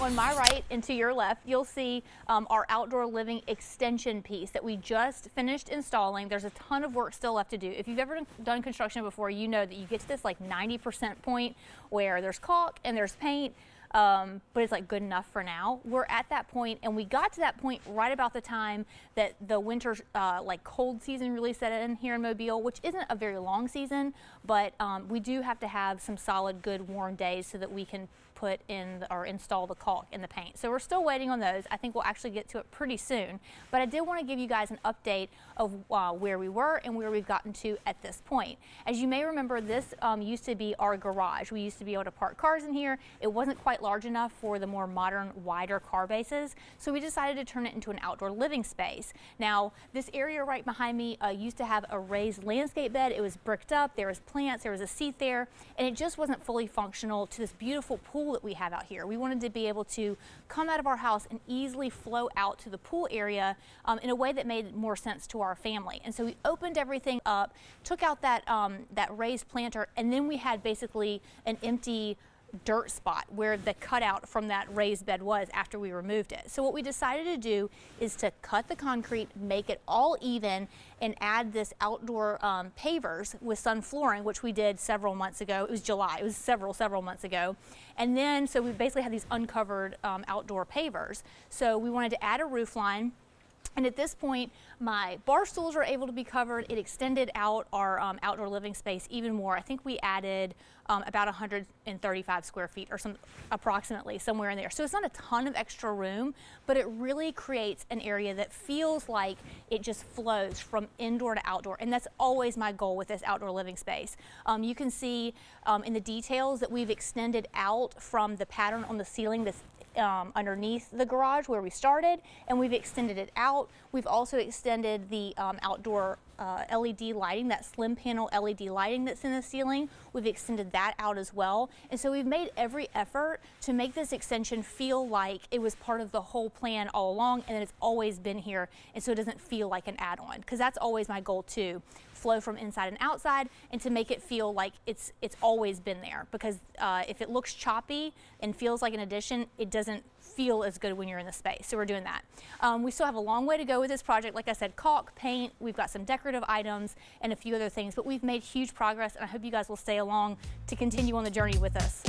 on my right and to your left, you'll see our outdoor living extension piece that we just finished installing. There's a ton of work still left to do. If you've ever done construction before, you know that you get to this like 90% point where there's caulk and there's paint, but it's like good enough for now. We're at that point, and we got to that point right about the time that the winter like cold season really set in here in Mobile, which isn't a very long season, but we do have to have some solid, good, warm days so that we can put in or install the caulk in the paint. So we're still waiting on those. I think we'll actually get to it pretty soon, but I did want to give you guys an update of where we were and where we've gotten to at this point. As you may remember, this used to be our garage. We used to be able to park cars in here. It wasn't quite large enough for the more modern, wider car bases, so we decided to turn it into an outdoor living space. Now, this area right behind me used to have a raised landscape bed. It was bricked up, there was plants, there was a seat there, and it just wasn't fully functional to this beautiful pool that we have out here. We wanted to be able to come out of our house and easily flow out to the pool area in a way that made more sense to our family. And so we opened everything up, took out that raised planter, and then we had basically an empty dirt spot where the cutout from that raised bed was after we removed it. So what we decided to do is to cut the concrete, make it all even, and add this outdoor pavers with sun flooring, which we did several months ago. It was July. It was several months ago. And then, so we basically had these uncovered outdoor pavers. So we wanted to add a roof line. And at this point, my bar stools are able to be covered. It extended out our outdoor living space even more. I think we added about 135 square feet or approximately somewhere in there. So it's not a ton of extra room, but it really creates an area that feels like it just flows from indoor to outdoor. And that's always my goal with this outdoor living space. You can see in the details that we've extended out from the pattern on the ceiling that's underneath the garage where we started, and we've extended it out. We've also extended the outdoor LED lighting, that slim panel LED lighting that's in the ceiling. We've extended that out as well. And so we've made every effort to make this extension feel like it was part of the whole plan all along, and that it's always been here, and so it doesn't feel like an add-on, because that's always my goal too. Flow from inside and outside, and to make it feel like it's always been there, because if it looks choppy and feels like an addition, it doesn't feel as good when you're in the space. So we're doing that. We still have a long way to go with this project. Like I said, caulk, paint, we've got some decorative items and a few other things, but we've made huge progress, and I hope you guys will stay along to continue on the journey with us.